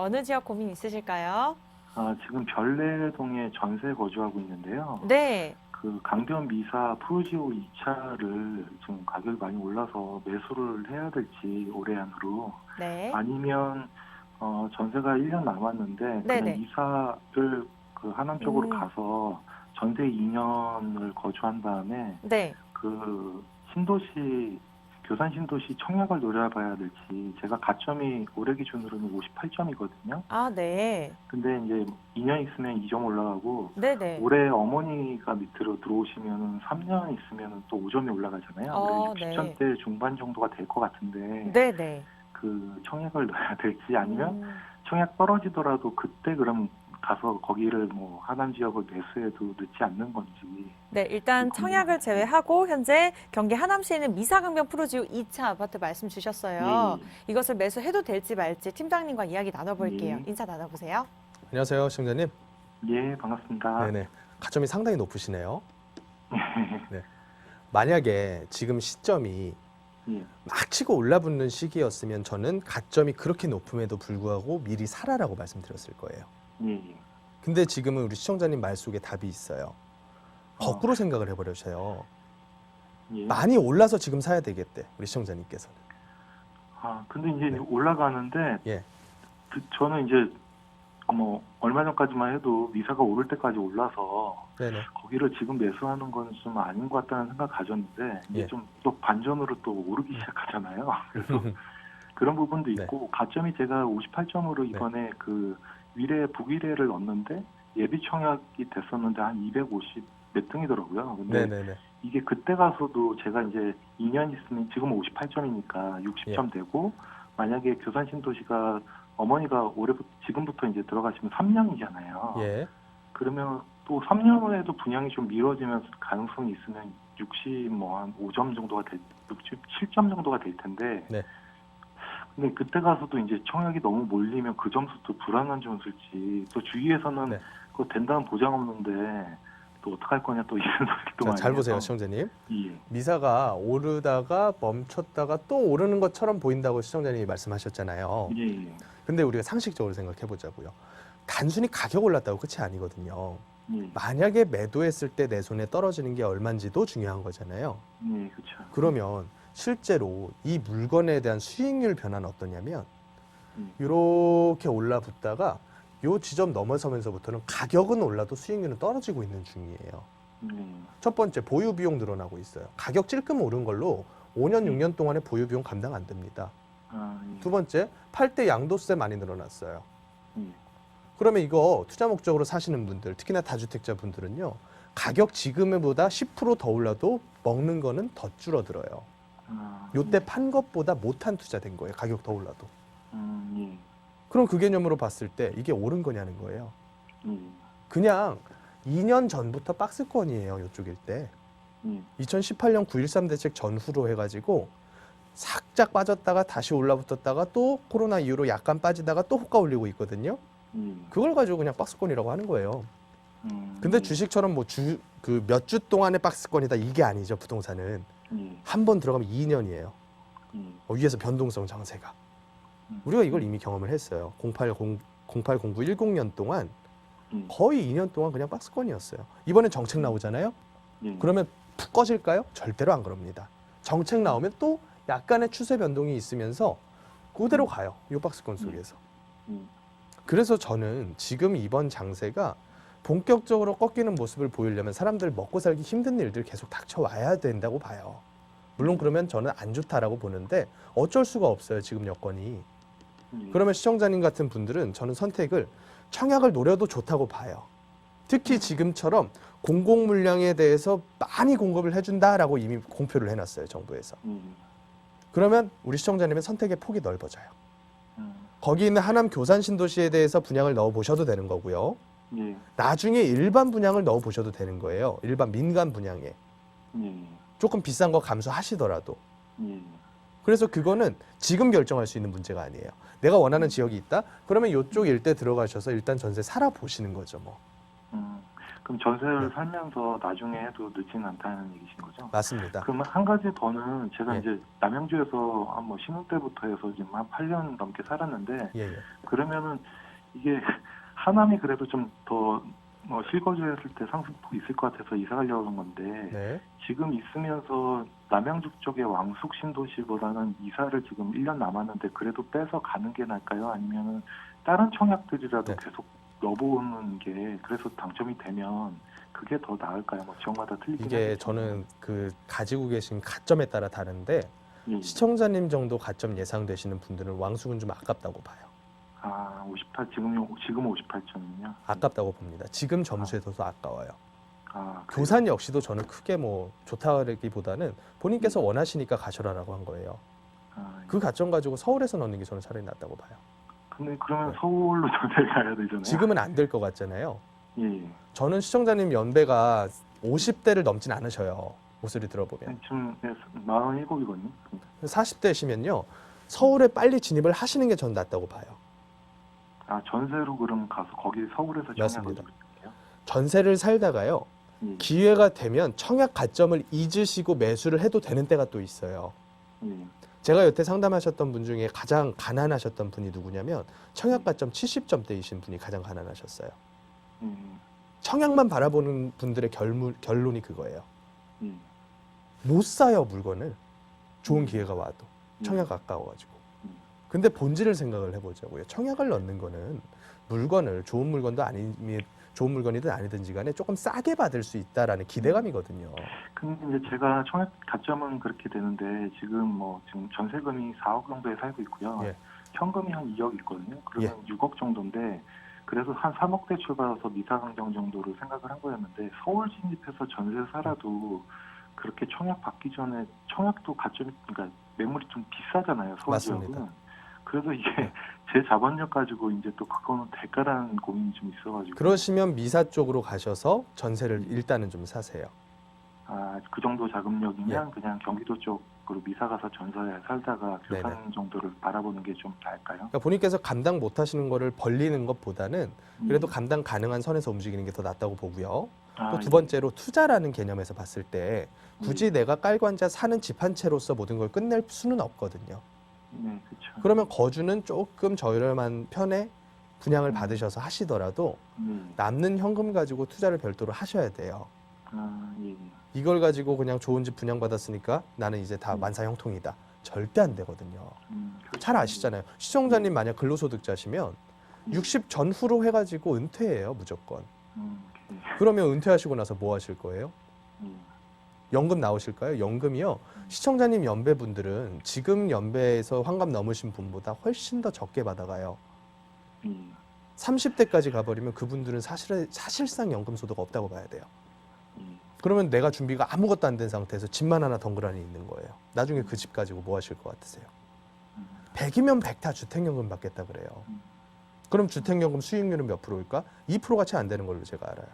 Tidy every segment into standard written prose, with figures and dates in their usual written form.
어느 지역 고민 있으실까요? 지금 별내동에 전세 거주하고 있는데요. 네. 그 강변 미사 푸르지오 2차를 지금 가격이 많이 올라서 매수를 해야 될지 올해 안으로 네. 아니면 전세가 1년 남았는데 그냥 네네. 이사를 그 하남 쪽으로 음. 가서 전세 2년을 거주한 다음에 네. 그 신도시 교산 신도시 청약을 노려봐야 될지 제가 가점이 올해 기준으로는 58점이거든요. 아, 네. 근데 이제 2년 있으면 2점 올라가고 네네. 올해 어머니가 밑으로 들어오시면은 3년 있으면은 또 5점이 올라가잖아요. 그래서 네. 60점대 중반 정도가 될 것 같은데 네네. 그 청약을 넣어야 될지 아니면 음. 청약 떨어지더라도 그때 그럼 가서 거기를 뭐 하남 지역을 매수해도 늦지 않는 건지 네, 일단 청약을 궁금합니다. 제외하고 현재 경기 하남시에 있는 미사강변 프로지오 2차 아파트 말씀 주셨어요. 예, 이것을 매수해도 될지 말지 팀장님과 이야기 예, 나눠볼게요. 예, 인사 나눠보세요. 안녕하세요, 시청자님. 예, 반갑습니다. 네네. 가점이 상당히 높으시네요. 네. 만약에 지금 시점이 예, 막 치고 올라붙는 시기였으면 저는 가점이 그렇게 높음에도 불구하고 미리 사라라고 말씀드렸을 거예요. 예, 예. 근데 지금은 우리 시청자님 말 속에 답이 있어요. 거꾸로 생각을 해버려서요. 예. 많이 올라서 지금 사야 되겠대, 우리 시청자님께서는. 근데 이제 네. 올라가는데 예. 저는 이제 얼마 전까지만 해도 미사가 오를 때까지 올라서 네네. 거기를 지금 매수하는 건 좀 아닌 것 같다는 생각 가졌는데 이제 예. 좀 또 반전으로 또 오르기 시작하잖아요. 그래서 그런 부분도 네. 있고 가점이 제가 58점으로 이번에 그 북위례를 넣었는데 예비 청약이 됐었는데 한 250 몇 등이더라고요. 근데 네네네. 이게 그때 가서도 제가 이제 2년 있으면 지금 58점이니까 60점 되고 만약에 교산 신도시가 어머니가 지금부터 이제 들어가시면 3년이잖아요. 예. 그러면 또 3년 후에도 분양이 좀 미뤄지면서 가능성이 있으면 60한 5점 정도가 67점 정도가 될 텐데. 네. 근데 그때 가서도 이제 청약이 너무 몰리면 그 점수도 불안한 점수일지 또 주위에서는 네. 그거 된다는 보장 없는데 또 어떡할 거냐 또 이런 소리도 많이 잘 보세요, 해서. 시청자님. 예. 미사가 오르다가 멈췄다가 또 오르는 것처럼 보인다고 시청자님이 말씀하셨잖아요. 예. 근데 우리가 상식적으로 생각해 보자고요. 단순히 가격 올랐다고 끝이 아니거든요. 예. 만약에 매도했을 때 내 손에 떨어지는 게 얼마인지도 중요한 거잖아요. 예, 그렇죠. 그러면 실제로 이 물건에 대한 수익률 변화는 어떠냐면 음. 이렇게 올라붙다가 요 지점 넘어서면서부터는 가격은 올라도 수익률은 떨어지고 있는 중이에요. 첫 번째, 보유 비용 늘어나고 있어요. 가격 찔끔 오른 걸로 5년, 6년 동안의 보유 비용 감당 안 됩니다. 예. 두 번째, 팔 때 양도세 많이 늘어났어요. 예. 그러면 이거 투자 목적으로 사시는 분들, 특히나 다주택자 분들은요, 가격 지금보다 10% 더 올라도 먹는 거는 더 줄어들어요. 요때 판 것보다 못한 투자 된 거예요. 가격 더 올라도. 예. 그럼 그 개념으로 봤을 때 이게 옳은 거냐는 거예요. 예. 그냥 2년 전부터 박스권이에요. 요쪽일 때. 예. 2018년 9.13 대책 전후로 해가지고 살짝 빠졌다가 다시 올라붙었다가 또 코로나 이후로 약간 빠지다가 또 호가 올리고 있거든요. 그걸 가지고 그냥 박스권이라고 하는 거예요. 근데 주식처럼 뭐 그 몇 주 동안의 박스권이다 이게 아니죠. 부동산은 한 번 들어가면 2년이에요. 위에서 변동성 장세가. 우리가 이걸 이미 경험을 했어요. 0809 10년 동안 거의 2년 동안 그냥 박스권이었어요. 이번엔 정책 나오잖아요. 그러면 푹 꺼질까요? 절대로 안 그럽니다. 정책 나오면 또 약간의 추세 변동이 있으면서 그대로 가요. 이 박스권 속에서. 그래서 저는 지금 이번 장세가 본격적으로 꺾이는 모습을 보이려면 사람들 먹고 살기 힘든 일들 계속 닥쳐와야 된다고 봐요. 물론 그러면 저는 안 좋다라고 보는데 어쩔 수가 없어요. 지금 여건이. 그러면 시청자님 같은 분들은 저는 선택을 청약을 노려도 좋다고 봐요. 특히 지금처럼 공공 물량에 대해서 많이 공급을 해준다라고 이미 공표를 해놨어요. 정부에서. 그러면 우리 시청자님의 선택의 폭이 넓어져요. 거기 있는 하남 교산 신도시에 대해서 분양을 넣어보셔도 되는 거고요. 나중에 일반 분양을 넣어보셔도 되는 거예요. 일반 민간 분양에. 조금 비싼 거 감수하시더라도. 그래서 그거는 지금 결정할 수 있는 문제가 아니에요. 내가 원하는 지역이 있다? 그러면 이쪽 일대 들어가셔서 일단 전세 살아보시는 거죠. 뭐. 그럼 전세를 네. 살면서 나중에 해도 늦지는 않다는 얘기신 거죠? 맞습니다. 그럼 한 가지 더는 제가 예. 이제 남양주에서 한 뭐 신혼 때부터 해서 지금 한 8년 넘게 살았는데 예, 예. 그러면은 이게 하남이 그래도 좀 더 실거주했을 때 상승폭이 있을 것 같아서 이사 가려고 한 건데 네. 지금 있으면서 남양주 쪽의 왕숙 신도시보다는 이사를 지금 1년 남았는데 그래도 빼서 가는 게 나을까요? 아니면은 다른 청약들이라도 네. 계속 넣어보는 게 그래서 당첨이 되면 그게 더 나을까요? 뭐 지역마다 틀리긴 이게 하겠지만. 저는 그 가지고 계신 가점에 따라 다른데 예. 시청자님 정도 가점 예상되시는 분들은 왕숙은 좀 아깝다고 봐요. 아, 58 지금 58점이요? 아깝다고 봅니다. 지금 점수에서도 아까워요. 아, 교산 역시도 저는 크게 뭐 좋다기보다는 본인께서 원하시니까 가셔라라고 한 거예요. 아, 그 가점 가지고 서울에서 넣는 게 저는 차라리 낫다고 봐요. 근데 그러면 네. 서울로 전세 가야 되잖아요. 지금은 안 될 것 같잖아요. 예. 저는 시청자님 연배가 50대를 넘진 않으셔요. 목소리 들어보면. 지금 47이거든요. 40대시면요. 서울에 빨리 진입을 하시는 게 전 낫다고 봐요. 아, 전세로 그럼 가서 거기 서울에서 청약을 맞습니다. 해요? 전세를 살다가요. 예. 기회가 되면 청약 가점을 잊으시고 매수를 해도 되는 때가 또 있어요. 예. 제가 여태 상담하셨던 분 중에 가장 가난하셨던 분이 누구냐면 청약 가점 70점대이신 분이 가장 가난하셨어요. 예. 청약만 바라보는 분들의 결론이 그거예요. 예. 못 사요, 물건을. 좋은 기회가 와도. 청약 아까워가지고. 근데 본질을 생각을 해보자고요. 청약을 넣는 거는 물건을 좋은 물건도 아니면 좋은 물건이든 아니든지 간에 조금 싸게 받을 수 있다라는 기대감이거든요. 근데 이제 제가 청약 가점은 그렇게 되는데 지금 지금 전세금이 4억 정도에 살고 있고요. 예. 현금이 한 2억 있거든요. 그러면 6억 정도인데 그래서 한 3억 대출 받아서 미사강정 정도로 생각을 한 거였는데 서울 진입해서 전세 살아도 그렇게 청약 받기 전에 청약도 가점이 그러니까 매물이 좀 비싸잖아요. 서울 맞습니다. 지역은. 그래서 이게 제 자본력 가지고 이제 또 그거는 될까라는 고민이 좀 있어가지고. 그러시면 미사 쪽으로 가셔서 전세를 일단은 좀 사세요. 아, 그 정도 자금력이면 그냥 경기도 쪽으로 미사 가서 전세에 살다가 교산 정도를 바라보는 게 좀 나을까요? 그러니까 본인께서 감당 못 하시는 거를 벌리는 것보다는 그래도 감당 가능한 선에서 움직이는 게 더 낫다고 보고요. 또 두 번째로 투자라는 개념에서 봤을 때 굳이 내가 깔고 앉아 사는 집 한 채로서 모든 걸 끝낼 수는 없거든요. 네, 그렇죠. 그러면 거주는 조금 저렴한 편에 분양을 받으셔서 하시더라도 남는 현금 가지고 투자를 별도로 하셔야 돼요. 아, 예. 이걸 가지고 그냥 좋은 집 분양받았으니까 나는 이제 다 만사형통이다. 절대 안 되거든요. 그렇죠. 잘 아시잖아요. 시청자님 만약 근로소득자시면 60 전후로 해가지고 은퇴해요, 무조건. 오케이. 그러면 은퇴하시고 나서 뭐 하실 거예요? 연금 나오실까요? 연금이요. 시청자님 연배분들은 지금 연배에서 환갑 넘으신 분보다 훨씬 더 적게 받아가요. 30대까지 가버리면 그분들은 사실상 연금 소득 없다고 봐야 돼요. 그러면 내가 준비가 아무것도 안 된 상태에서 집만 하나 덩그러니 있는 거예요. 나중에 그 집 가지고 뭐 하실 것 같으세요? 100이면 100 다 주택연금 받겠다 그래요. 그럼 주택연금 수익률은 몇 프로일까? 2%가 채 안 되는 걸로 제가 알아요.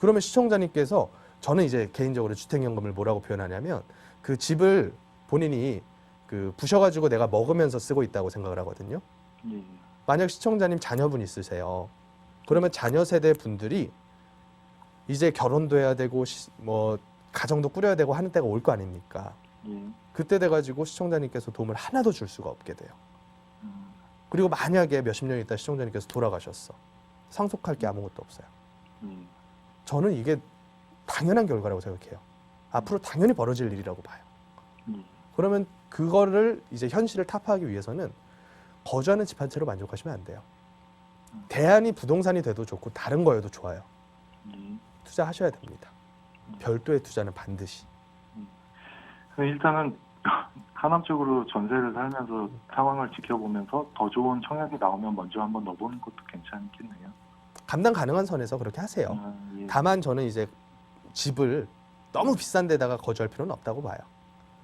그러면 시청자님께서 저는 이제 개인적으로 주택연금을 뭐라고 표현하냐면 그 집을 본인이 그 부셔가지고 내가 먹으면서 쓰고 있다고 생각을 하거든요. 만약 시청자님 자녀분 있으세요. 그러면 자녀 세대 분들이 이제 결혼도 해야 되고 뭐 가정도 꾸려야 되고 하는 때가 올 거 아닙니까? 그때 돼가지고 시청자님께서 도움을 하나도 줄 수가 없게 돼요. 그리고 만약에 몇십 년 있다 시청자님께서 돌아가셨어. 상속할 게 아무것도 없어요. 저는 이게 당연한 결과라고 생각해요. 앞으로 당연히 벌어질 일이라고 봐요. 그러면 그거를 이제 현실을 타파하기 위해서는 거주하는 집 한 채로 만족하시면 안 돼요. 대안이 부동산이 돼도 좋고 다른 거여도 좋아요. 투자하셔야 됩니다. 별도의 투자는 반드시. 일단은 하남 쪽으로 전세를 살면서 상황을 지켜보면서 더 좋은 청약이 나오면 먼저 한번 넣어보는 것도 괜찮겠네요. 감당 가능한 선에서 그렇게 하세요. 예. 다만 저는 이제 집을 너무 비싼 데다가 거주할 필요는 없다고 봐요.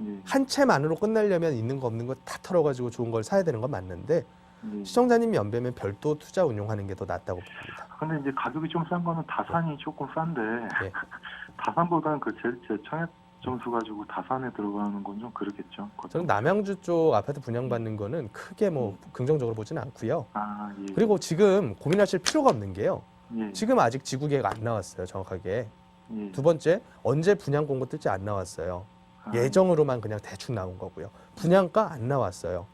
예. 한 채만으로 끝내려면 있는 거 없는 거 다 털어가지고 좋은 걸 사야 되는 건 맞는데 시청자님 연배면 별도 투자 운용하는 게 더 낫다고 봅니다. 근데 이제 가격이 좀 싼 거는 다산이 조금 싼데 예. 다산보다는 제 청약 점수 가지고 다산에 들어가는 건 좀 그렇겠죠. 저는 남양주 쪽 아파트 분양받는 거는 크게 뭐 긍정적으로 보지는 않고요. 아, 예. 그리고 지금 고민하실 필요가 없는 게요. 예. 지금 아직 지구 계획 안 나왔어요, 정확하게. 예. 두 번째, 언제 분양 공고 뜰지 안 나왔어요. 아, 예정으로만 그냥 대충 나온 거고요. 분양가 안 나왔어요.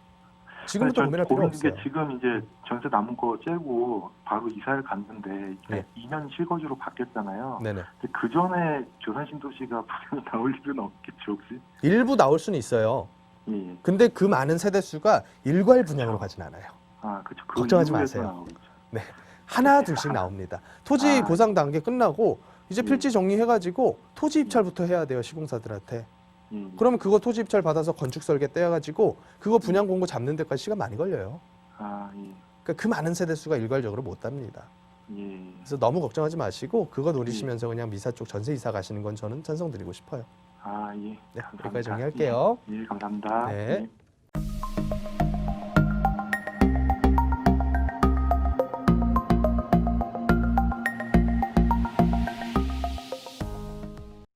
지금부터 고민할 필요 고민인 없어요. 게 지금 이제 전세 남은 거 째고 바로 이사를 갔는데 네. 2년 실거주로 바뀌었잖아요. 네네. 근데 그 전에 조선신도시가 분양이 나올 일은 없겠죠, 혹시? 일부 나올 수는 있어요. 예. 근데 그 많은 세대 수가 일괄 분양으로 가진 않아요. 아, 그렇죠. 그 걱정하지 이후에도 마세요. 나오겠죠. 네. 하나 둘씩 나옵니다. 토지 아, 보상 단계 끝나고 이제 예. 필지 정리해가지고 토지 입찰부터 해야 돼요, 시공사들한테. 예. 그러면 그거 토지 입찰 받아서 건축 설계 떼어가지고 그거 분양 공고 잡는 데까지 시간 많이 걸려요. 아, 예. 그러니까 그 많은 세대 수가 일괄적으로 못 답니다. 예. 그래서 너무 걱정하지 마시고 그거 노리시면서 그냥 미사 쪽 전세 이사 가시는 건 저는 찬성드리고 싶어요. 아, 예. 네, 감사합니다. 여기까지 정리할게요. 예, 감사합니다. 네. 예.